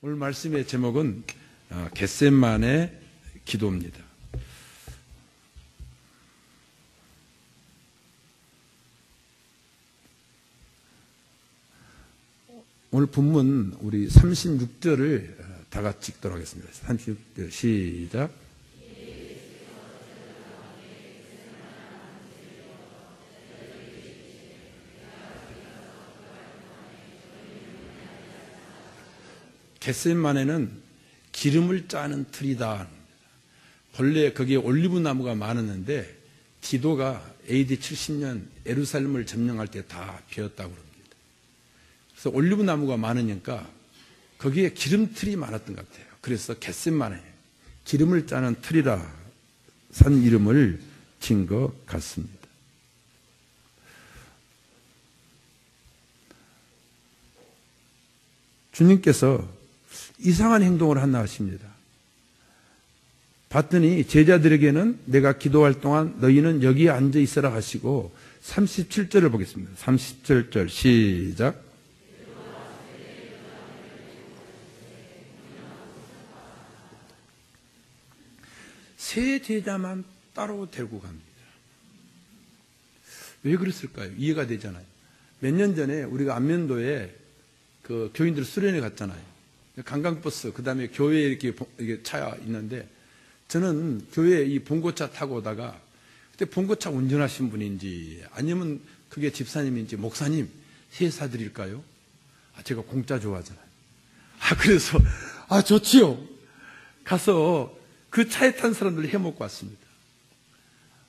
오늘 말씀의 제목은 겟세마네 기도입니다. 오늘 본문 우리 36절을 다 같이 읽도록 하겠습니다. 36절 시작. 겟세마네는 기름을 짜는 틀이다. 본래 거기에 올리브 나무가 많았는데 디도가 AD 70년 예루살렘을 점령할 때 다 비었다고 합니다. 그래서 올리브 나무가 많으니까 거기에 기름 틀이 많았던 것 같아요. 그래서 겟세마네, 기름을 짜는 틀이라 산 이름을 진 것 같습니다. 주님께서 이상한 행동을 하나 하십니다. 봤더니 제자들에게는 내가 기도할 동안 너희는 여기에 앉아 있으라 하시고 37절을 보겠습니다. 37절 시작. 세 제자만 따로 데리고 갑니다. 왜 그랬을까요? 이해가 되잖아요. 몇 년 전에 우리가 안면도에 그 교인들 수련회 갔잖아요. 관광버스, 그 다음에 교회에 이렇게 차 있는데, 저는 교회에 이 봉고차 타고 오다가, 그때 봉고차 운전하신 분인지, 아니면 그게 집사님인지, 목사님, 세 사드릴까요? 제가 공짜 좋아하잖아요. 그래서, 좋지요. 가서 그 차에 탄 사람들 해먹고 왔습니다.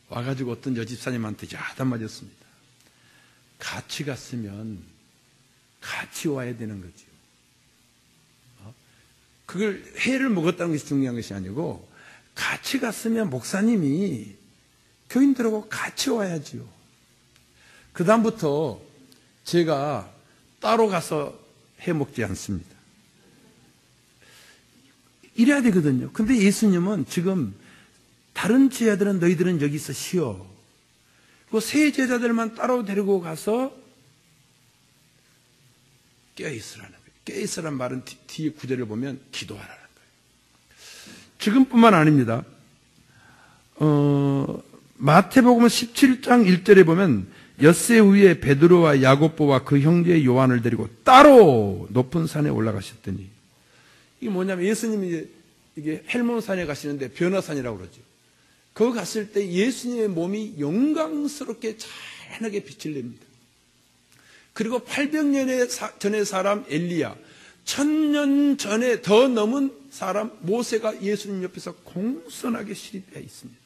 와가지고 어떤 여집사님한테 야단 맞았습니다. 같이 갔으면 같이 와야 되는 거죠. 그걸 회를 먹었다는 것이 중요한 것이 아니고 같이 갔으면 목사님이 교인들하고 같이 와야지요. 그 다음부터 제가 따로 가서 해 먹지 않습니다. 이래야 되거든요. 근데 예수님은 지금 다른 제자들은 너희들은 여기서 쉬어. 그 세 제자들만 따로 데리고 가서 깨어있으라는 거예요. 깨어있으란 말은 뒤에 구절을 보면 기도하라는 거예요. 지금뿐만 아닙니다. 마태복음 17장 1절에 보면 엿새 후에 베드로와 야고보와 그 형제 요한을 데리고 따로 높은 산에 올라가셨더니, 이게 뭐냐면 예수님이 이게 헬몬산에 가시는데 변화산이라고 그러죠. 거기 갔을 때 예수님의 몸이 영광스럽게 찬하게 빛을 냅니다. 그리고 800년 전의 사람 엘리야, 1000년 전에 더 넘은 사람 모세가 예수님 옆에서 공손하게 시립해 있습니다.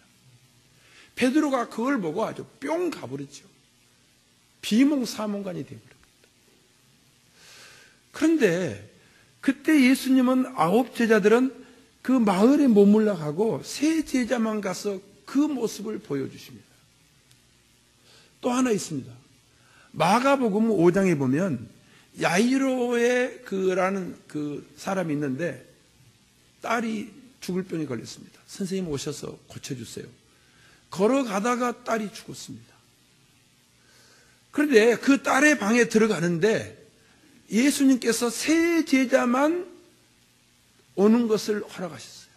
베드로가 그걸 보고 아주 뿅 가버렸죠. 비몽사몽간이 되어버립니다. 그런데 그때 예수님은 9 제자들은 그 마을에 머물러 가고 세 제자만 가서 그 모습을 보여주십니다. 또 하나 있습니다. 마가복음 5장에 보면 야이로의 그라는 그 사람이 있는데 딸이 죽을 병에 걸렸습니다. 선생님 오셔서 고쳐주세요. 걸어가다가 딸이 죽었습니다. 그런데 그 딸의 방에 들어가는데 예수님께서 세 제자만 오는 것을 허락하셨어요.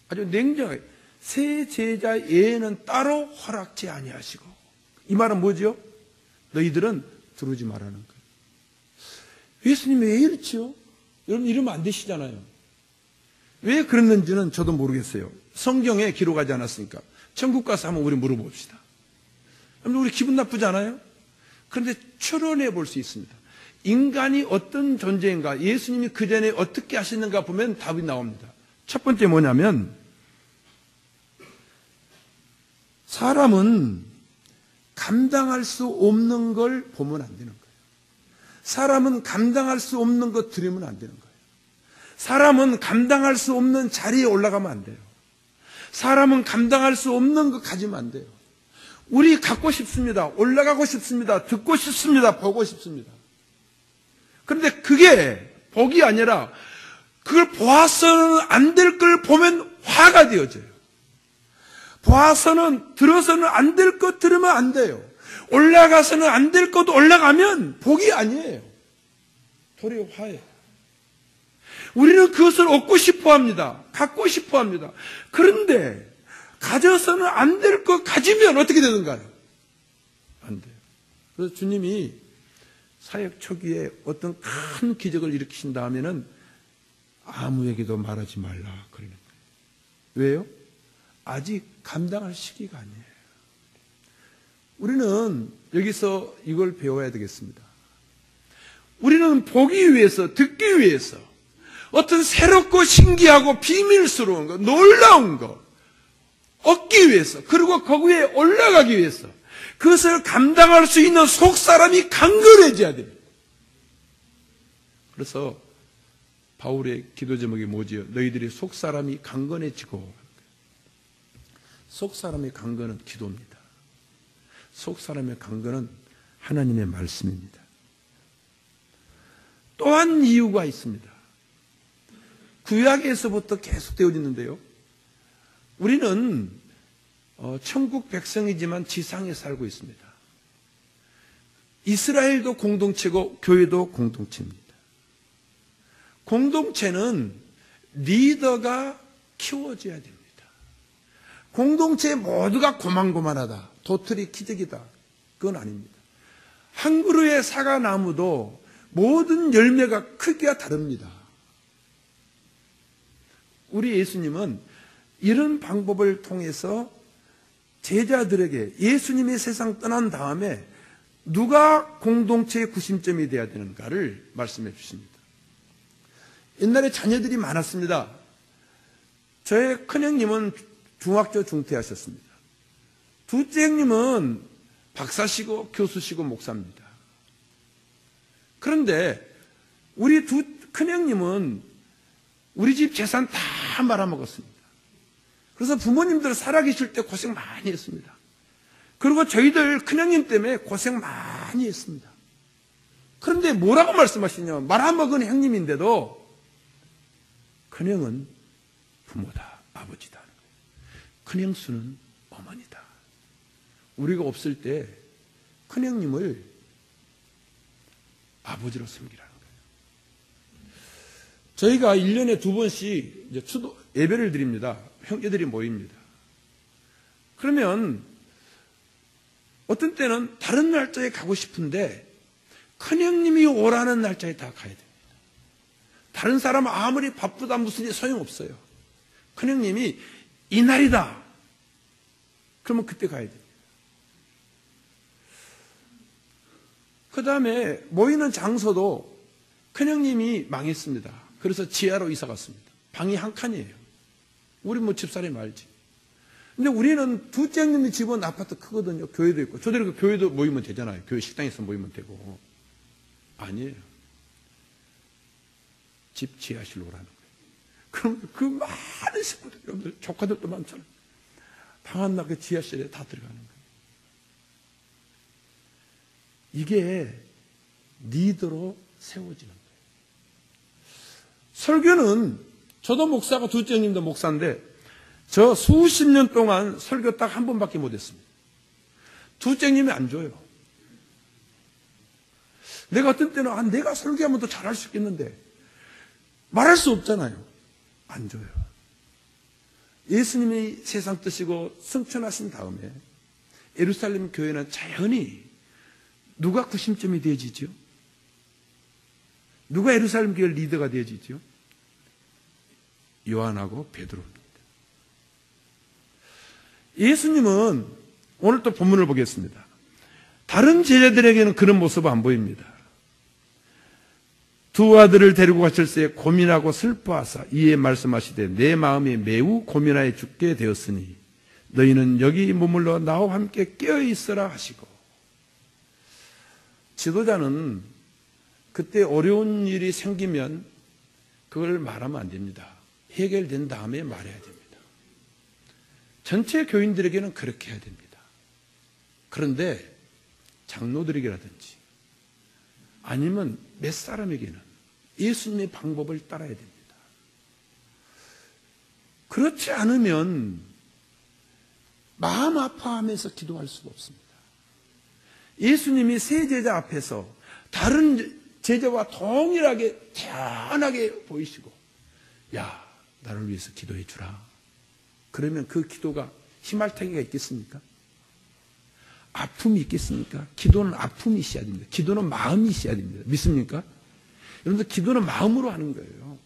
아주 냉정하게 세 제자 외에는 따로 허락지 아니하시고, 이 말은 뭐죠? 너희들은 들어오지 말라는 거예요. 예수님이 왜 이렇지요? 여러분 이러면 안 되시잖아요. 왜 그랬는지는 저도 모르겠어요. 성경에 기록하지 않았으니까 천국 가서 한번 우리 물어봅시다. 여러분 우리 기분 나쁘지 않아요? 그런데 추론해 볼 수 있습니다. 인간이 어떤 존재인가, 예수님이 그 전에 어떻게 하시는가 보면 답이 나옵니다. 첫 번째 뭐냐면, 사람은 감당할 수 없는 걸 보면 안 되는 거예요. 사람은 감당할 수 없는 것 들으면 안 되는 거예요. 사람은 감당할 수 없는 자리에 올라가면 안 돼요. 사람은 감당할 수 없는 것 가지면 안 돼요. 우리 갖고 싶습니다. 올라가고 싶습니다. 듣고 싶습니다. 보고 싶습니다. 그런데 그게 복이 아니라 그걸 보아서는 안 될 걸 보면 화가 되어져요. 보아서는, 들어서는 안 될 것 들으면 안 돼요. 올라가서는 안 될 것 올라가면 복이 아니에요. 도리어 화예요. 우리는 그것을 얻고 싶어 합니다. 갖고 싶어 합니다. 그런데 가져서는 안 될 것 가지면 어떻게 되는가요? 안 돼요. 그래서 주님이 사역 초기에 어떤 큰 기적을 일으키신 다음에는 아무에게도 말하지 말라 그러는 거예요. 왜요? 아직 감당할 시기가 아니에요. 우리는 여기서 이걸 배워야 되겠습니다. 우리는 보기 위해서, 듣기 위해서 어떤 새롭고 신기하고 비밀스러운 거, 놀라운 거 얻기 위해서, 그리고 거기에 올라가기 위해서 그것을 감당할 수 있는 속사람이 강건해져야 됩니다. 그래서 바울의 기도 제목이 뭐지요? 너희들이 속사람이 강건해지고. 속사람의 강건은 기도입니다. 속사람의 강건은 하나님의 말씀입니다. 또한 이유가 있습니다. 구약에서부터 계속 되어져 있는데요. 우리는 천국 백성이지만 지상에 살고 있습니다. 이스라엘도 공동체고 교회도 공동체입니다. 공동체는 리더가 키워져야 됩니다. 공동체 모두가 고만고만하다, 도토리 기적이다, 그건 아닙니다. 한 그루의 사과나무도 모든 열매가 크기가 다릅니다. 우리 예수님은 이런 방법을 통해서 제자들에게 예수님이 세상 떠난 다음에 누가 공동체의 구심점이 되어야 되는가를 말씀해 주십니다. 옛날에 자녀들이 많았습니다. 저의 큰형님은 중학교 중퇴하셨습니다. 둘째 형님은 박사시고 교수시고 목사입니다. 그런데 우리 큰형님은 우리 집 재산 다 말아먹었습니다. 그래서 부모님들 살아계실 때 고생 많이 했습니다. 그리고 저희들 큰형님 때문에 고생 많이 했습니다. 그런데 뭐라고 말씀하시냐면 말아먹은 형님인데도 큰형은 부모다, 아버지다. 큰형수는 어머니다. 우리가 없을 때 큰형님을 아버지로 섬기라는 거예요. 저희가 1년에 2번씩 이제 예배를 드립니다. 형제들이 모입니다. 그러면 어떤 때는 다른 날짜에 가고 싶은데 큰형님이 오라는 날짜에 다 가야 됩니다. 다른 사람은 아무리 바쁘다 무슨 일 소용없어요. 큰형님이 이날이다. 그러면 그때 가야 됩니다. 그 다음에 모이는 장소도 큰형님이 망했습니다. 그래서 지하로 이사 갔습니다. 방이 한 칸이에요. 우리 뭐 집사람이 알지. 근데 우리는 둘째 형님의 집은 아파트 크거든요. 교회도 있고. 저대로 교회도 모이면 되잖아요. 교회 식당에서 모이면 되고. 아니에요. 집 지하실로 오라는 거예요. 그럼 그 많은 식구들, 여러분들, 조카들도 많잖아요. 방 하나 그 지하실에 다 들어가는 거예요. 이게 리더로 세워지는 거예요. 설교는 저도 목사가 둘째 형님도 목사인데 저 수십 년 동안 설교 딱 한 번밖에 못했습니다. 둘째 형님이 안 줘요. 내가 어떤 때는 내가 설교하면 더 잘할 수 있겠는데 말할 수 없잖아요. 안 줘요. 예수님이 세상 뜨시고 승천하신 다음에 예루살렘 교회는 자연히 누가 구심점이 되어지죠? 누가 예루살렘 교회 리더가 되어지죠? 요한하고 베드로입니다. 예수님은 오늘 또 본문을 보겠습니다. 다른 제자들에게는 그런 모습은 안 보입니다. 두 아들을 데리고 가실새 고민하고 슬퍼하사 이에 말씀하시되 내 마음이 매우 고민하여 죽게 되었으니 너희는 여기 머물러 나와 함께 깨어 있으라 하시고. 지도자는 그때 어려운 일이 생기면 그걸 말하면 안 됩니다. 해결된 다음에 말해야 됩니다. 전체 교인들에게는 그렇게 해야 됩니다. 그런데 장로들에게라든지 아니면 몇 사람에게는 예수님의 방법을 따라야 됩니다. 그렇지 않으면 마음 아파하면서 기도할 수가 없습니다. 예수님이 세 제자 앞에서 다른 제자와 동일하게 태연하게 보이시고 야, 나를 위해서 기도해 주라. 그러면 그 기도가 희말타기가 있겠습니까? 아픔이 있겠습니까? 기도는 아픔이 있어야 됩니다. 기도는 마음이 있어야 됩니다. 믿습니까? 여러분들, 기도는 마음으로 하는 거예요.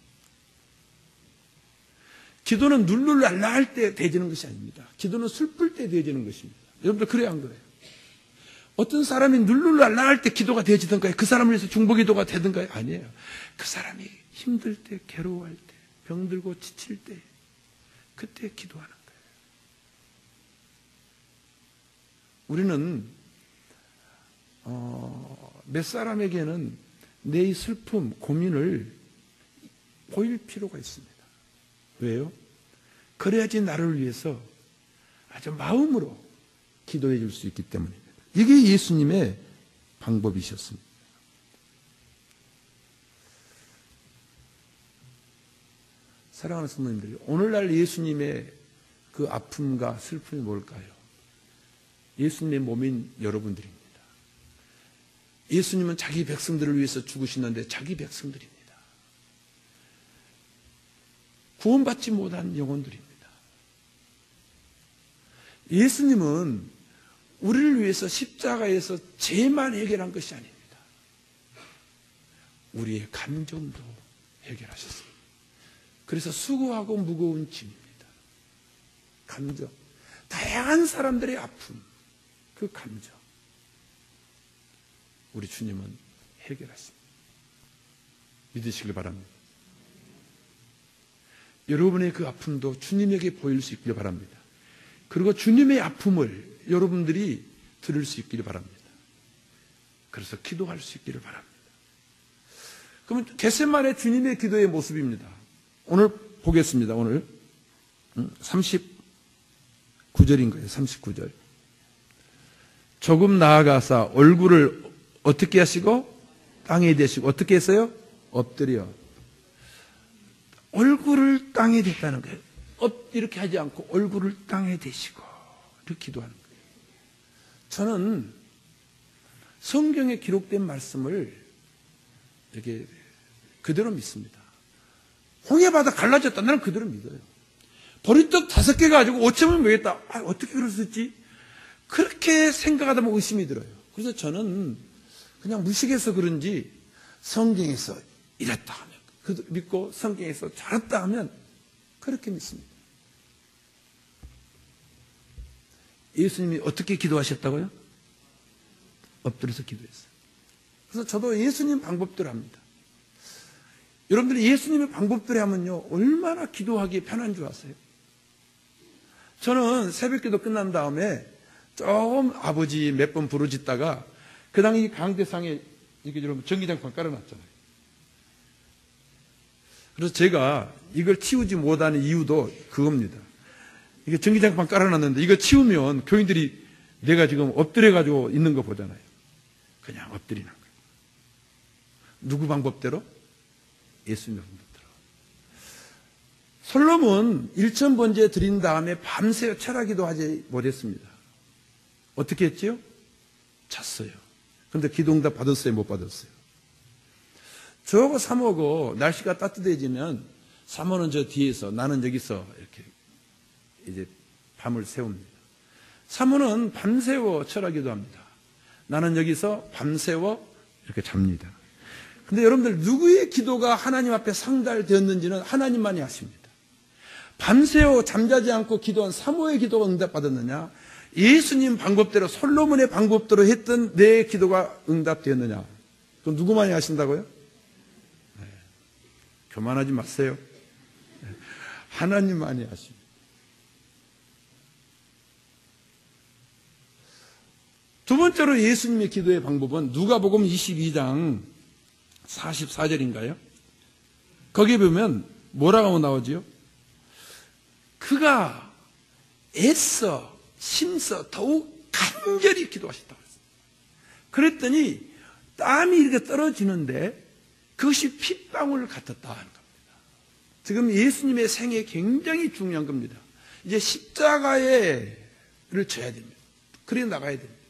기도는 룰루랄라 할 때 되어지는 것이 아닙니다. 기도는 슬플 때 되어지는 것입니다. 여러분들, 그래야 한 거예요. 어떤 사람이 룰루랄라 할 때 기도가 되어지던가요? 그 사람을 위해서 중보기도가 되던가요? 아니에요. 그 사람이 힘들 때, 괴로워할 때, 병들고 지칠 때, 그때 기도하는 거예요. 우리는 몇 사람에게는 내 슬픔, 고민을 보일 필요가 있습니다. 왜요? 그래야지 나를 위해서 아주 마음으로 기도해 줄 수 있기 때문입니다. 이게 예수님의 방법이셨습니다. 사랑하는 성도님들, 오늘날 예수님의 그 아픔과 슬픔이 뭘까요? 예수님의 몸인 여러분들입니다. 예수님은 자기 백성들을 위해서 죽으시는데 자기 백성들입니다. 구원받지 못한 영혼들입니다. 예수님은 우리를 위해서 십자가에서 죄만 해결한 것이 아닙니다. 우리의 감정도 해결하셨습니다. 그래서 수고하고 무거운 짐입니다. 감정, 다양한 사람들의 아픔, 그 감정, 우리 주님은 해결하십니다. 믿으시길 바랍니다. 여러분의 그 아픔도 주님에게 보일 수 있기를 바랍니다. 그리고 주님의 아픔을 여러분들이 들을 수 있기를 바랍니다. 그래서 기도할 수 있기를 바랍니다. 그러면 겟세마네 주님의 기도의 모습입니다. 오늘 보겠습니다. 오늘 39절인 거예요. 39절. 조금 나아가사 얼굴을 어떻게 하시고 땅에 대시고 어떻게 했어요? 엎드려. 얼굴을 땅에 댔다는 거예요. 이렇게 하지 않고 얼굴을 땅에 대시고 이렇게 기도하는 거예요. 저는 성경에 기록된 말씀을 이렇게 그대로 믿습니다. 홍해바다 갈라졌다. 나는 그대로 믿어요. 보리떡 5개 가지고 5점을 먹였다. 어떻게 그럴 수 있지? 그렇게 생각하다 보면 의심이 들어요. 그래서 저는 그냥 무식해서 그런지 성경에서 이랬다 하면 믿고 성경에서 저랬다 하면 그렇게 믿습니다. 예수님이 어떻게 기도하셨다고요? 엎드려서 기도했어요. 그래서 저도 예수님 방법대로 합니다. 여러분들이 예수님의 방법대로 하면요, 얼마나 기도하기 편한 줄 아세요? 저는 새벽기도 끝난 다음에 조금 아버지 몇 번 부르짖다가 그 당시 강대상에 이게 여러분 전기장판 깔아놨잖아요. 그래서 제가 이걸 치우지 못하는 이유도 그겁니다. 이게 전기장판 깔아놨는데 이거 치우면 교인들이 내가 지금 엎드려가지고 있는 거 보잖아요. 그냥 엎드리는 거예요. 누구 방법대로? 예수님의 방법대로. 솔로몬 1,000번째 드린 다음에 밤새 철하기도 하지 못했습니다. 어떻게 했지요? 잤어요. 그런데 기도응답 받았어요? 못 받았어요? 저하고 사모고 날씨가 따뜻해지면 사모는 저 뒤에서 나는 여기서 이렇게 이제 밤을 세웁니다. 사모는 밤새워 철하기도 합니다. 나는 여기서 밤새워 이렇게 잡니다. 근데 여러분들 누구의 기도가 하나님 앞에 상달되었는지는 하나님만이 아십니다. 밤새워 잠자지 않고 기도한 사모의 기도가 응답받았느냐, 예수님 방법대로 솔로몬의 방법대로 했던 내 기도가 응답되었느냐, 그건 누구만이 아신다고요? 네. 교만하지 마세요. 네. 하나님만이 아십니다. 두 번째로 예수님의 기도의 방법은 누가복음 22장 44절인가요? 거기에 보면 뭐라고 나오지요? 그가 애써 힘써 더욱 간절히 기도하셨다고 했어요. 그랬더니 땀이 이렇게 떨어지는데 그것이 핏방울 같았다 하는 겁니다. 지금 예수님의 생애 굉장히 중요한 겁니다. 이제 십자가를 져야 됩니다. 그래 나가야 됩니다.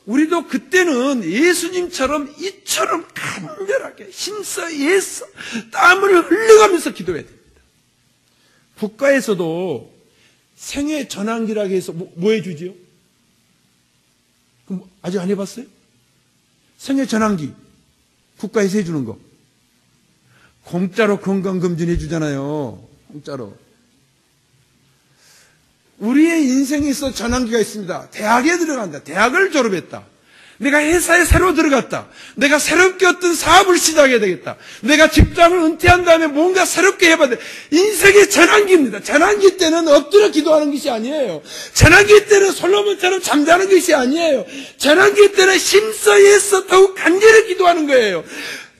우리도 그때는 예수님처럼 이처럼 간절하게 힘써 애써 땀을 흘려가면서 기도해야 됩니다. 국가에서도 생애 전환기라고 해서 뭐 해주지요? 그럼 아직 안 해봤어요? 생애 전환기 국가에서 해주는 거 공짜로 건강검진 해주잖아요. 공짜로. 우리의 인생에서 전환기가 있습니다. 대학에 들어간다. 대학을 졸업했다. 내가 회사에 새로 들어갔다. 내가 새롭게 어떤 사업을 시작해야 되겠다. 내가 직장을 은퇴한 다음에 뭔가 새롭게 해봐야 돼. 인생의 전환기입니다. 전환기 때는 엎드려 기도하는 것이 아니에요. 전환기 때는 솔로몬처럼 잠자는 것이 아니에요. 전환기 때는 힘써 애써 더욱 간절히 기도하는 거예요.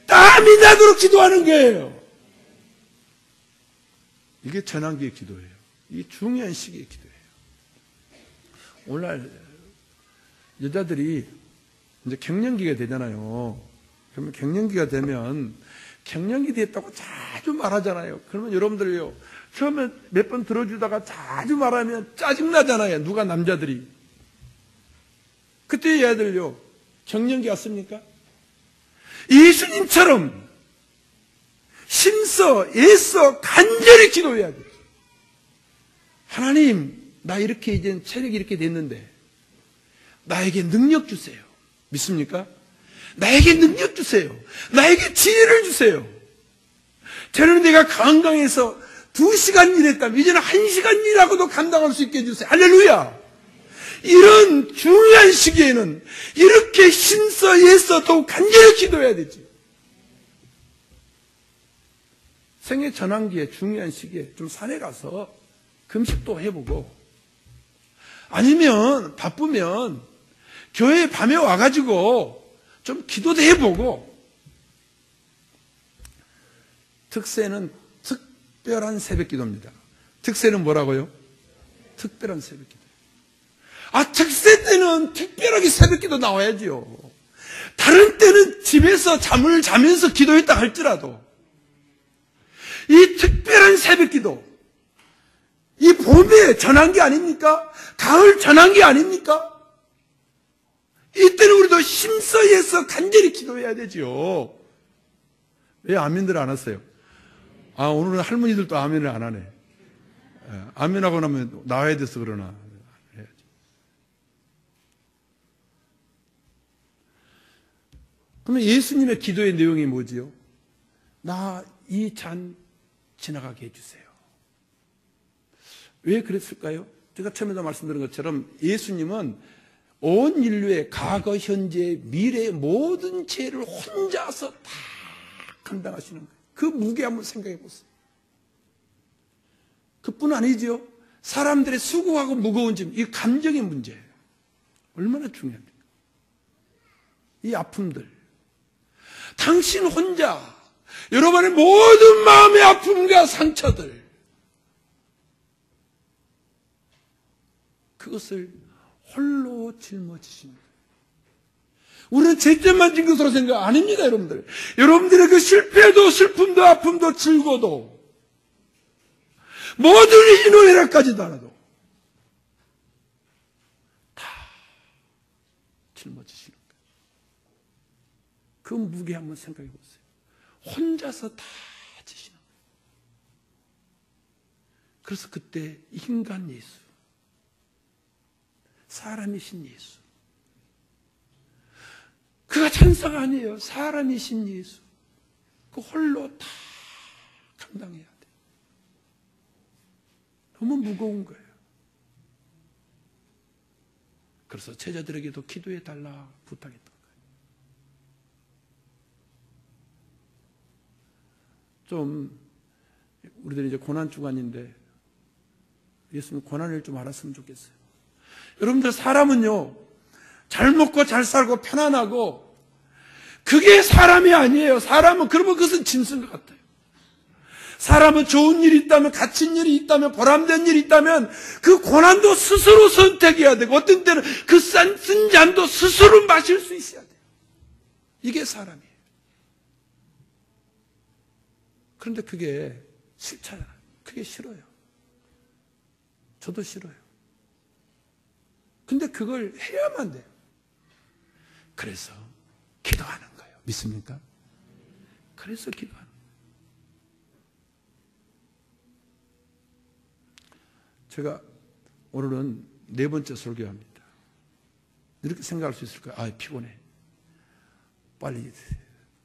땀이 나도록 기도하는 거예요. 이게 전환기의 기도예요. 이게 중요한 시기의 기도예요. 오늘날 여자들이 이제 갱년기가 되잖아요. 그러면 갱년기가 되면 갱년기 됐다고 자주 말하잖아요. 그러면 여러분들요, 처음에 몇 번 들어주다가 자주 말하면 짜증나잖아요. 누가 남자들이. 그때 얘들요, 갱년기 왔습니까? 예수님처럼 힘써 애써 간절히 기도해야 돼요. 하나님, 나 이렇게 이제 체력이 이렇게 됐는데 나에게 능력 주세요. 믿습니까? 나에게 능력 주세요. 나에게 지혜를 주세요. 저는 내가 건강해서 2시간 일했다면 이제는 1시간 일하고도 감당할 수 있게 해주세요. 할렐루야. 이런 중요한 시기에는 이렇게 힘써 애써 더욱 간절히 기도해야 되지. 생애 전환기에 중요한 시기에 좀 산에 가서 금식도 해보고, 아니면 바쁘면 교회 밤에 와가지고 좀 기도도 해보고. 특세는 특별한 새벽기도입니다. 특세는 뭐라고요? 특별한 새벽기도. 특세 때는 특별하게 새벽기도 나와야지요. 다른 때는 집에서 잠을 자면서 기도했다 할지라도 이 특별한 새벽기도, 이 봄에 전환기 아닙니까? 가을 전환기 아닙니까? 이때는 우리도 힘써 애써 간절히 기도해야 되지요. 왜 아멘들 안 하세요? 오늘은 할머니들도 아멘을 안 하네. 아멘하고 나면 나와야 돼서 그러나. 그러면 예수님의 기도의 내용이 뭐지요? 나 이 잔 지나가게 해주세요. 왜 그랬을까요? 제가 처음에도 말씀드린 것처럼 예수님은 온 인류의 과거, 현재, 미래의 모든 죄를 혼자서 다 감당하시는 거예요. 그 무게 한번 생각해 보세요. 그뿐 아니죠. 사람들의 수고하고 무거운 짐, 이 감정의 문제 얼마나 중요합니까? 이 아픔들, 당신 혼자 여러분의 모든 마음의 아픔과 상처들, 그것을 홀로 짊어지십니다. 우리는 죄점만 진 것으로 생각 아닙니다, 여러분들. 여러분들의 그 실패도 슬픔도 아픔도 즐거도 모든 희노애락까지도 하나도 다 짊어지시는 거예요. 그 무게 한번 생각해 보세요. 혼자서 다 지시는 거예요. 그래서 그때 인간 예수, 사람이신 예수, 그가 천사가 아니에요. 사람이신 예수, 그 홀로 다 감당해야 돼. 너무 무거운 거예요. 그래서 제자들에게도 기도해 달라 부탁했던 거예요. 좀 우리들이 이제 고난 주간인데 예수님 고난을 좀 알았으면 좋겠어요. 여러분들, 사람은요, 잘 먹고 잘 살고 편안하고 그게 사람이 아니에요. 사람은 그러면 그것은 짐승 것 같아요. 사람은 좋은 일이 있다면, 갇힌 일이 있다면, 보람된 일이 있다면 그 고난도 스스로 선택해야 되고, 어떤 때는 그 쓴 잔도 스스로 마실 수 있어야 돼요. 이게 사람이에요. 그런데 그게 싫잖아요. 그게 싫어요. 저도 싫어요. 근데 그걸 해야만 돼요. 그래서 기도하는 거예요. 믿습니까? 그래서 기도하는 거예요. 제가 오늘은 4번째 설교합니다. 이렇게 생각할 수 있을까요? 아, 피곤해. 빨리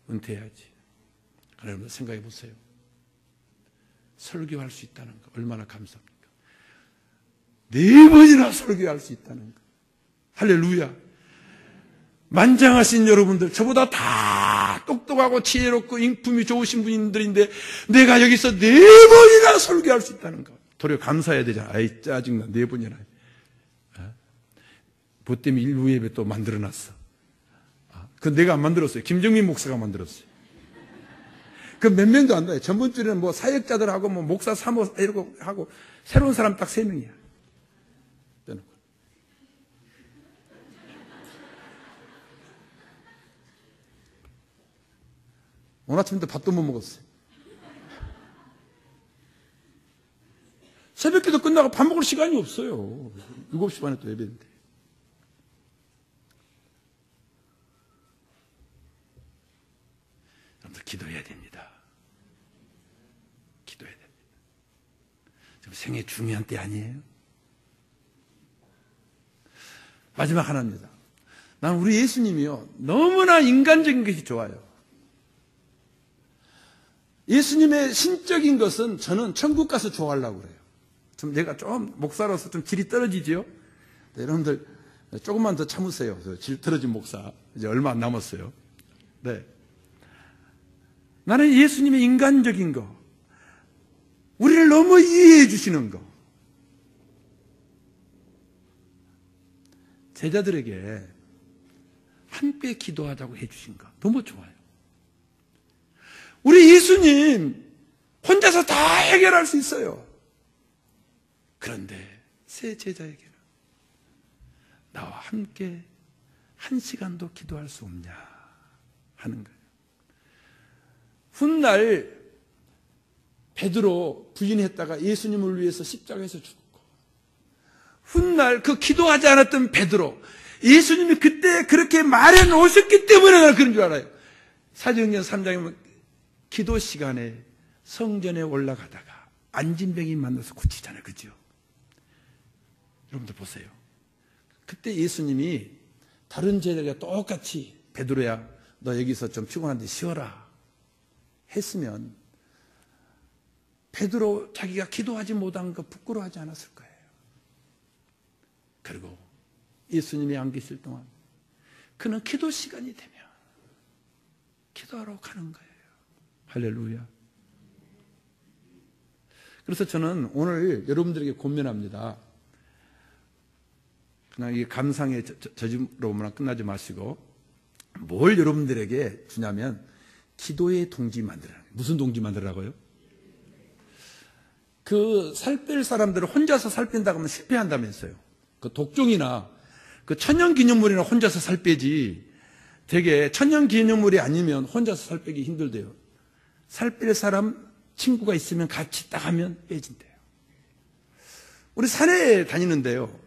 은퇴해야지. 여러분 생각해 보세요. 설교할 수 있다는 거 얼마나 감사합니까? 4번이나 설교할 수 있다는 거. 할렐루야. 만장하신 여러분들, 저보다 다 똑똑하고 지혜롭고 인품이 좋으신 분들인데 내가 여기서 4번이나 설교할 수 있다는 거. 도리어 감사해야 되잖아. 아이, 짜증나. 4번이나. 뭐 때문에 일부 예배 또 만들어놨어. 그건 내가 안 만들었어요. 김정민 목사가 만들었어요. 그 몇 명도 안 돼요. 전번 주에는 뭐 사역자들하고 뭐 목사 사모 이러고 하고 새로운 사람 딱 3명이야. 오늘 아침부터 밥도 못 먹었어요. 새벽기도 끝나고 밥 먹을 시간이 없어요. 7시 반에 또 예배인데. 여러분들 기도해야 됩니다. 기도해야 됩니다. 지금 생애 중요한 때 아니에요? 마지막 하나입니다. 난 우리 예수님이요, 너무나 인간적인 것이 좋아요. 예수님의 신적인 것은 저는 천국 가서 좋아하려고 그래요. 좀 내가 좀 목사로서 좀 질이 떨어지죠? 네, 여러분들 조금만 더 참으세요. 질 떨어진 목사. 이제 얼마 안 남았어요. 네. 나는 예수님의 인간적인 거, 우리를 너무 이해해 주시는 거, 제자들에게 함께 기도하자고 해 주신 거 너무 좋아요. 우리 예수님 혼자서 다 해결할 수 있어요. 그런데 새 제자에게는 나와 함께 1시간도 기도할 수 없냐 하는 거예요. 훗날 베드로 부인했다가 예수님을 위해서 십자가에서 죽었고, 훗날 그 기도하지 않았던 베드로, 예수님이 그때 그렇게 말해 놓으셨기 때문에 나는 그런 줄 알아요. 사도행전 3장에 보면 기도 시간에 성전에 올라가다가 안진병이 만나서 고치잖아요. 그죠? 여러분들 보세요. 그때 예수님이 다른 제자가 똑같이 베드로야, 너 여기서 좀 피곤한데 쉬어라 했으면 베드로 자기가 기도하지 못한 거 부끄러워하지 않았을 거예요. 그리고 예수님이 안 계실 동안 그는 기도 시간이 되면 기도하러 가는 거예요. 할렐루야. 그래서 저는 오늘 여러분들에게 권면합니다. 그냥 이 감상의 저주로만 끝나지 마시고 뭘 여러분들에게 주냐면 기도의 동지 만들라는 거예요. 무슨 동지 만들라고요? 그 살 뺄 사람들은 혼자서 살 뺀다고 하면 실패한다면서요. 그 독종이나 그 천연기념물이나 혼자서 살 빼지, 되게 천연기념물이 아니면 혼자서 살 빼기 힘들대요. 살 뺄 사람 친구가 있으면 같이 딱 하면 빼진대요. 우리 산에 다니는데요,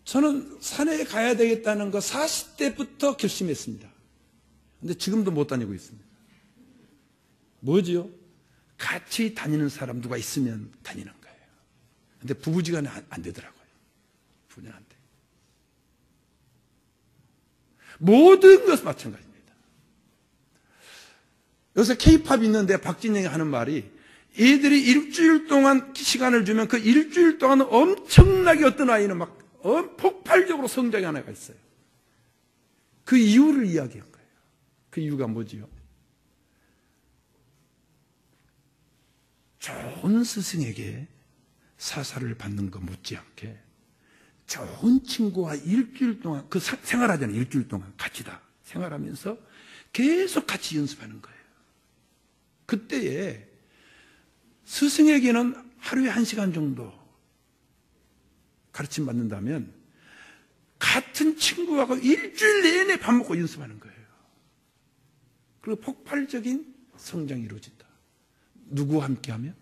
저는 산에 가야 되겠다는 거 40대부터 결심했습니다. 근데 지금도 못 다니고 있습니다. 뭐지요? 같이 다니는 사람 누가 있으면 다니는 거예요. 근데 부부지간에 안 되더라고요. 부부는 안 돼. 모든 것 마찬가지입니다. 요새 K-팝 있는데 박진영이 하는 말이, 애들이 일주일 동안 시간을 주면 그 일주일 동안 엄청나게 어떤 아이는 막 폭발적으로 성장하는 애가 있어요. 그 이유를 이야기한 거예요. 그 이유가 뭐지요? 좋은 스승에게 사사를 받는 거 못지않게 좋은 친구와 일주일 동안 그 생활하잖아요. 일주일 동안 같이 다 생활하면서 계속 같이 연습하는 거예요. 그때에 스승에게는 하루에 1시간 정도 가르침 받는다면 같은 친구하고 일주일 내내 밥 먹고 연습하는 거예요. 그리고 폭발적인 성장이 이루어진다. 누구와 함께하면?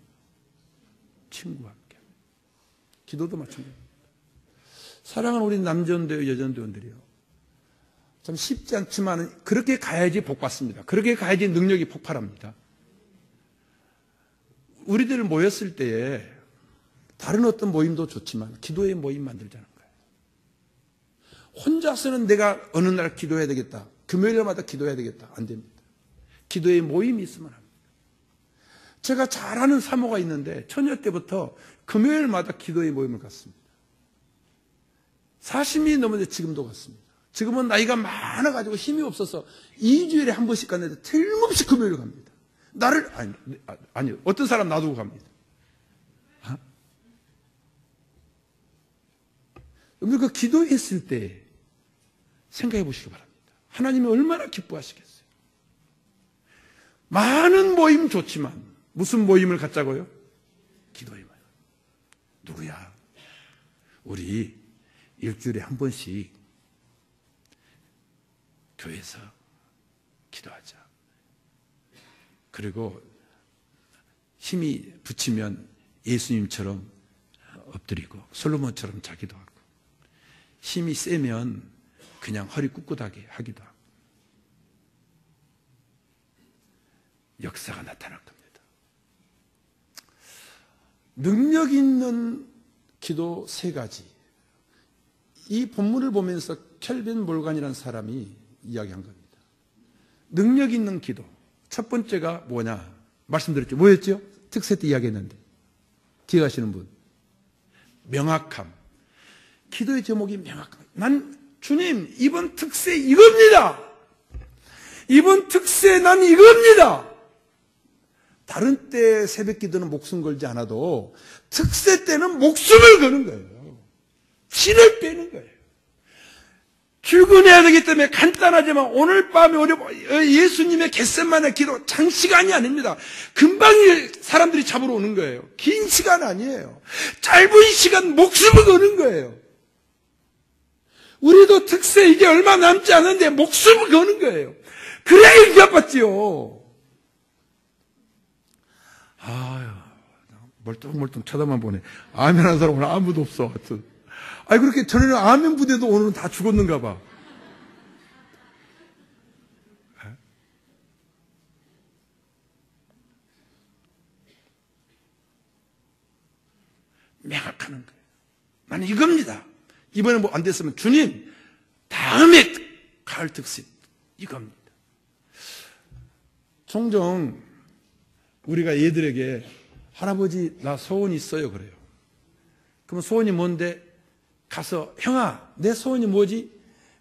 친구와 함께하면. 기도도 마찬가지입니다. 사랑하는 우리 남전대원, 여전대원들이요, 참 쉽지 않지만 그렇게 가야지 복 받습니다. 그렇게 가야지 능력이 폭발합니다. 우리들 모였을 때에 다른 어떤 모임도 좋지만 기도의 모임 만들자는 거예요. 혼자서는 내가 어느 날 기도해야 되겠다. 금요일마다 기도해야 되겠다. 안 됩니다. 기도의 모임이 있으면 합니다. 제가 잘 아는 사모가 있는데 처녀 때부터 금요일마다 기도의 모임을 갖습니다. 40년이 넘었는데 지금도 갖습니다. 지금은 나이가 많아가지고 힘이 없어서 2주일에 한 번씩 갔는데 틀림없이 금요일 갑니다. 아니, 어떤 사람 놔두고 갑니다. 우리가 기도했을 때 생각해 보시기 바랍니다. 하나님이 얼마나 기뻐하시겠어요. 많은 모임 좋지만 무슨 모임을 갖자고요? 기도의 모임. 누구야? 우리 일주일에 한 번씩 교회에서 기도하자. 그리고 힘이 붙이면 예수님처럼 엎드리고 솔로몬처럼 자기도 하고, 힘이 세면 그냥 허리 꿋꿋하게 하기도 하고. 역사가 나타날 겁니다. 능력 있는 기도 3가지. 이 본문을 보면서 켈빈 몰간이라는 사람이 이야기한 겁니다. 능력 있는 기도. 첫 번째가 뭐냐? 말씀드렸죠. 뭐였죠? 특세 때 이야기했는데. 기억하시는 분? 명확함. 기도의 제목이 명확함. 난 주님, 이번 특세 이겁니다. 이번 특세 난 이겁니다. 다른 때 새벽 기도는 목숨 걸지 않아도 특세 때는 목숨을 거는 거예요. 피를 빼는 거예요. 출근해야 되기 때문에 간단하지만 오늘 밤에 예수님의 겟세마네 기도 장시간이 아닙니다. 금방 사람들이 잡으러 오는 거예요. 긴 시간 아니에요. 짧은 시간 목숨을 거는 거예요. 우리도 특세 이제 얼마 남지 않은데 목숨을 거는 거예요. 그래야 인기아팠지요. 아유, 멀뚱멀뚱 쳐다만 보네. 아멘 하는 사람 오늘 아무도 없어. 하여튼. 아니, 그렇게 전에는 아멘 부대도 오늘은 다 죽었는가 봐. 명확하는 거예요. 나는 이겁니다. 이번에 뭐 안 됐으면 주님, 다음에 가을 특세 이겁니다. 종종 우리가 얘들에게 할아버지 나 소원이 있어요 그래요. 그럼 소원이 뭔데? 가서 형아 내 소원이 뭐지?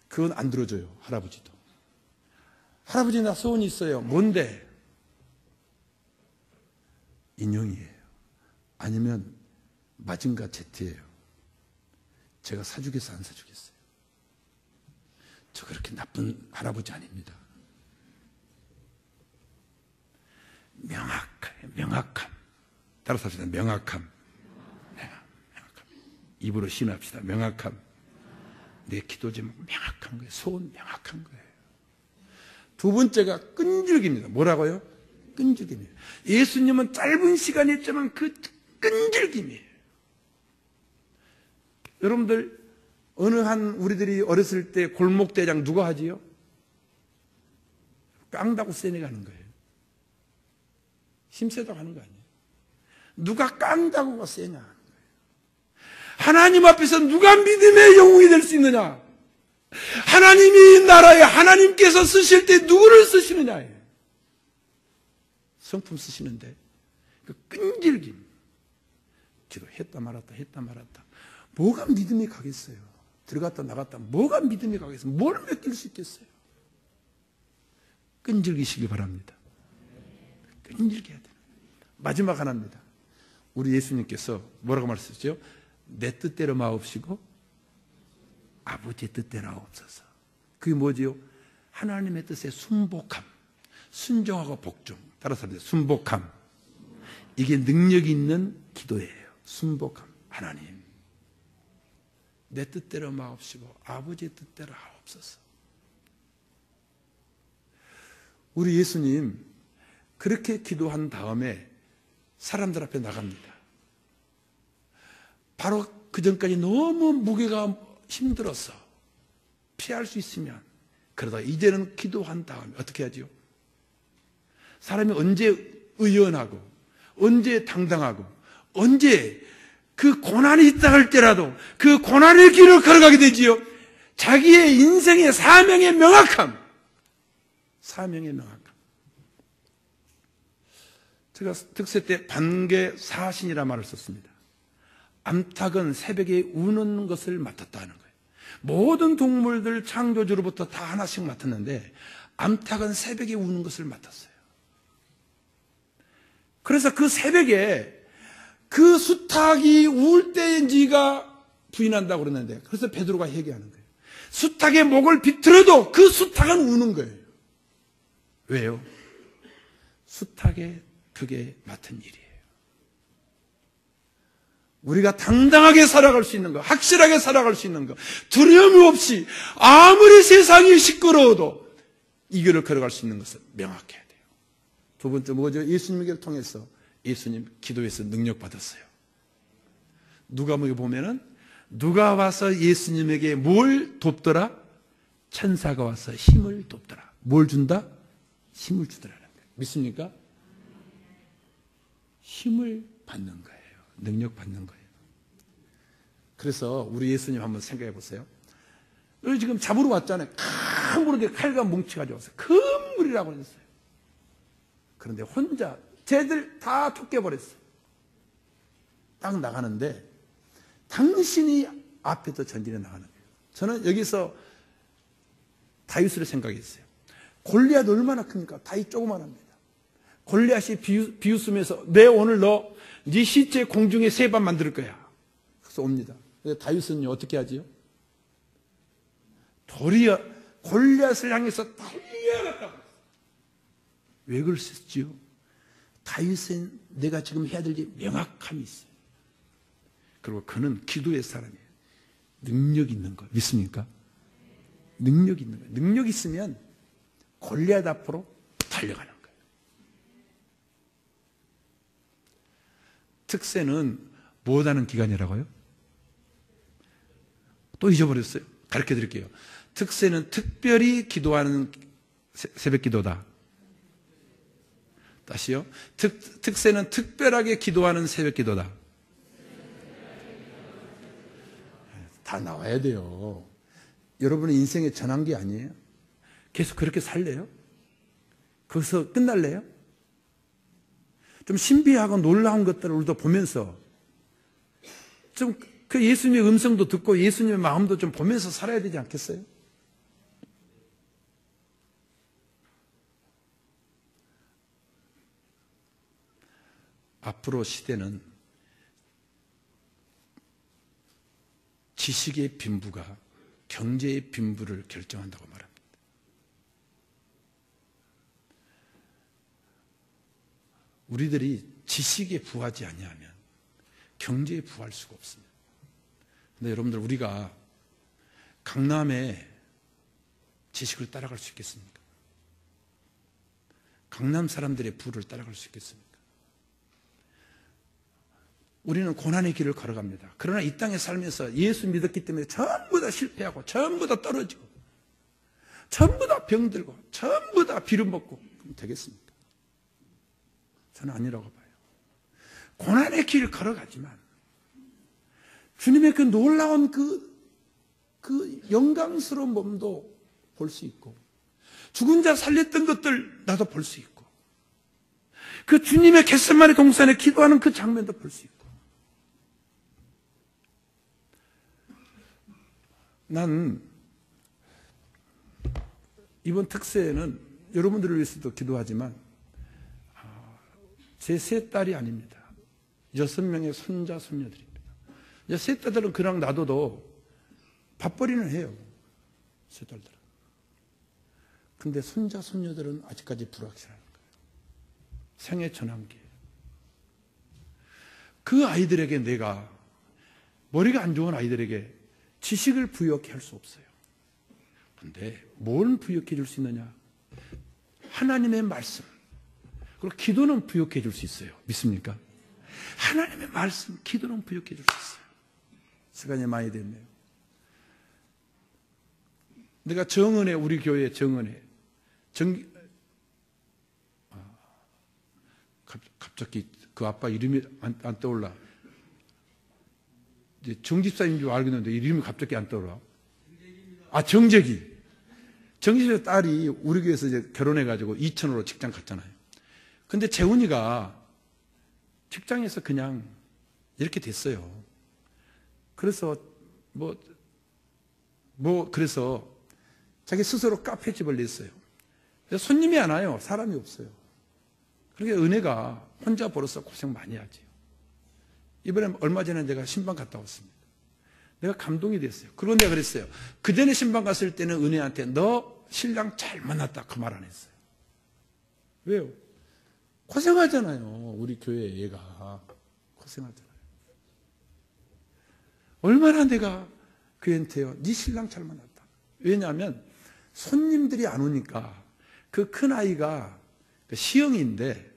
그건 안 들어줘요. 할아버지도. 할아버지 나 소원이 있어요. 뭔데? 인형이에요. 아니면 마징가 제트예요. 제가 사주겠어 안 사주겠어요? 저 그렇게 나쁜 할아버지 아닙니다. 명확함. 따라서 합시다. 명확함. 입으로 신합시다. 명확함. 내 기도 제목 명확한 거예요. 소원 명확한 거예요. 두 번째가 끈질깁니다. 뭐라고요? 끈질김이에요. 예수님은 짧은 시간이었지만 그 끈질김이에요. 여러분들 어느 한 우리들이 어렸을 때 골목대장 누가 하지요? 깡다고 세뇌가는 거예요. 힘세다고 하는 거 아니에요. 누가 깡다고가 세냐. 하나님 앞에서 누가 믿음의 영웅이 될 수 있느냐? 하나님이 나라에 하나님께서 쓰실 때 누구를 쓰시느냐예요. 성품 쓰시는데 그 끈질김. 기도했다 말았다 했다 말았다. 뭐가 믿음이 가겠어요? 들어갔다 나갔다 뭐가 믿음이 가겠어요? 뭘 맡길 수 있겠어요? 끈질기시기 바랍니다. 끈질겨야 돼요. 마지막 하나입니다. 우리 예수님께서 뭐라고 말씀하셨죠? 내 뜻대로 마옵시고 아버지의 뜻대로 하옵소서. 그게 뭐지요? 하나님의 뜻에 순복함, 순종하고 복종. 따라서 합니다. 순복함. 이게 능력 있는 기도예요. 순복함. 하나님 내 뜻대로 마옵시고 아버지의 뜻대로 하옵소서. 우리 예수님 그렇게 기도한 다음에 사람들 앞에 나갑니다. 바로 그 전까지 너무 무게가 힘들어서 피할 수 있으면 그러다 이제는 기도한 다음에 어떻게 하지요? 사람이 언제 의연하고 언제 당당하고 언제 그 고난이 있다 할때라도 그 고난의 길을 걸어가게 되지요. 자기의 인생의 사명의 명확함. 사명의 명확함. 제가 득세 때 반개사신이라 말을 썼습니다. 암탉은 새벽에 우는 것을 맡았다는 거예요. 모든 동물들 창조주로부터 다 하나씩 맡았는데 암탉은 새벽에 우는 것을 맡았어요. 그래서 그 새벽에 그 수탉이 울 때 네가 부인한다고 그러는데, 그래서 베드로가 얘기하는 거예요. 수탉의 목을 비틀어도 그 수탉은 우는 거예요. 왜요? 수탉의 그게 맡은 일이에요. 우리가 당당하게 살아갈 수 있는 거, 확실하게 살아갈 수 있는 거, 두려움 없이 아무리 세상이 시끄러워도 이 길을 걸어갈 수 있는 것을 명확해야 돼요. 두 번째 뭐죠? 예수님을 통해서 예수님 기도에서 능력 받았어요. 누가복음에 보면은 누가 와서 예수님에게 뭘 돕더라? 천사가 와서 힘을 돕더라. 뭘 준다? 힘을 주더라는 거예요. 믿습니까? 힘을 받는 거예요. 능력 받는 거예요. 그래서 우리 예수님 한번 생각해 보세요. 여기 지금 잡으러 왔잖아요. 큰 물에 칼과 뭉치 가져왔어요. 큰 물이라고 했어요. 그런데 혼자 쟤들 다 쫓겨버렸어요. 딱 나가는데 당신이 앞에서 전진해 나가는 거예요. 저는 여기서 다윗을 생각했어요. 골리앗 얼마나 큽니까? 다윗 조그만합니다. 골리앗이 비웃으면서 내 오늘 네 시체 공중에 3번 만들 거야. 그래서 옵니다. 다윗은 어떻게 하지요? 도리어 골리앗을 향해서 달려갔다고. 왜 그러셨지요? 다윗은 내가 지금 해야 될 일이 명확함이 있어요. 그리고 그는 기도의 사람이에요. 능력 있는 거 믿습니까? 능력 있는 거. 능력 있으면 골리앗 앞으로 달려가는 거예요. 특세는 무엇하는 기간이라고요? 또 잊어버렸어요. 가르쳐 드릴게요. 특세는 특별히 기도하는 새벽 기도다. 다시요. 특세는 특별하게 기도하는 새벽 기도다. 다 나와야 돼요. 여러분의 인생의 전환기 아니에요? 계속 그렇게 살래요? 거기서 끝날래요? 좀 신비하고 놀라운 것들을 우리도 보면서 좀 그 예수님의 음성도 듣고 예수님의 마음도 좀 보면서 살아야 되지 않겠어요? 앞으로 시대는 지식의 빈부가 경제의 빈부를 결정한다고 말합니다. 우리들이 지식에 부하지 아니하면 경제에 부할 수가 없습니다. 근데 여러분들 우리가 강남의 지식을 따라갈 수 있겠습니까? 강남 사람들의 부를 따라갈 수 있겠습니까? 우리는 고난의 길을 걸어갑니다. 그러나 이 땅에 살면서 예수 믿었기 때문에 전부 다 실패하고 전부 다 떨어지고 전부 다 병들고 전부 다 비름먹고 그럼 되겠습니까? 저는 아니라고 봐요. 고난의 길을 걸어가지만 주님의 그 놀라운 그 영광스러운 몸도 볼 수 있고 죽은 자 살렸던 것들 나도 볼 수 있고 그 주님의 겟세마네 동산에 기도하는 그 장면도 볼 수 있고 난 이번 특세에는 여러분들을 위해서도 기도하지만 제 3딸이 아닙니다. 6명의 손자, 손녀들입니다. 이제 3딸들은 그냥 놔둬도 밥벌이는 해요. 3딸들은. 근데 손자, 손녀들은 아직까지 불확실한 거예요. 생애 전환기. 그 아이들에게 내가 머리가 안 좋은 아이들에게 지식을 부여케 할 수 없어요. 그런데 뭘 부여케 줄 수 있느냐? 하나님의 말씀. 그리고 기도는 부여케 줄 수 있어요. 믿습니까? 하나님의 말씀, 기도는 부여케 줄 수 있어요. 시간이 많이 됐네요. 내가 정은혜, 우리 교회 정은혜. 갑자기 그 아빠 이름이 안 떠올라. 정집사인 줄 알겠는데 이름이 갑자기 안 떠올라. 정재기. 정집사 딸이 우리 교회에서 이제 결혼해가지고 이천으로 직장 갔잖아요. 근데 재훈이가 직장에서 그냥 이렇게 됐어요. 그래서 그래서 자기 스스로 카페집을 냈어요. 손님이 안 와요. 사람이 없어요. 그러니까 은혜가 혼자 벌어서 고생 많이 하지요. 이번에 얼마 전에 내가 신방 갔다 왔습니다. 내가 감동이 됐어요. 그리고 내가 그랬어요. 그 전에 신방 갔을 때는 은혜한테 너 신랑 잘 만났다 그 말 안 했어요. 왜요? 고생하잖아요. 우리 교회 애가 고생하잖아요. 얼마나 내가 그한테요. 네 신랑 잘 만났다. 왜냐하면 손님들이 안 오니까 그 큰아이가 시영인데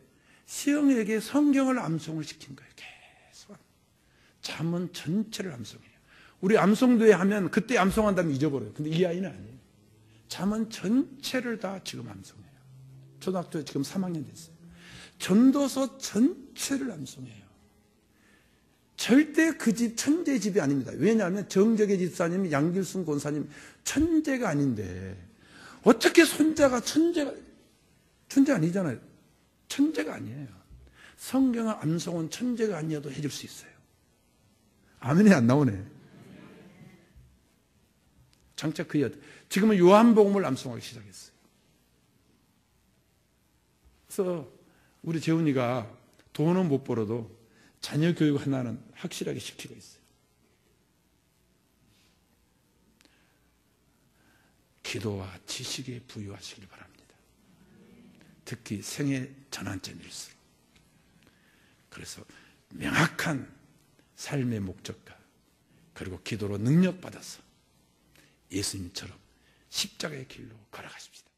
시영에게 성경을 암송을 시킨 거예요. 계속. 잠언 전체를 암송해요. 우리 암송도에 하면 그때 암송한다면 잊어버려요. 근데 이 아이는 아니에요. 잠언 전체를 다 지금 암송해요. 초등학교 지금 3학년 됐어요. 전도서 전체를 암송해요. 절대 그 집 천재 집이 아닙니다. 왜냐하면 정적의 집사님, 양길순 권사님 천재가 아닌데 어떻게 손자가 천재 아니잖아요. 천재가 아니에요. 성경을 암송은 천재가 아니어도 해줄 수 있어요. 아멘이 안 나오네. 장차 그 여자. 지금은 요한복음을 암송하기 시작했어요. 그래서 우리 재훈이가 돈은 못 벌어도 자녀 교육 하나는 확실하게 시키고 있어요. 기도와 지식에 부유하시길 바랍니다. 특히 생애 전환점일수록. 그래서 명확한 삶의 목적과 그리고 기도로 능력받아서 예수님처럼 십자가의 길로 걸어가십시다.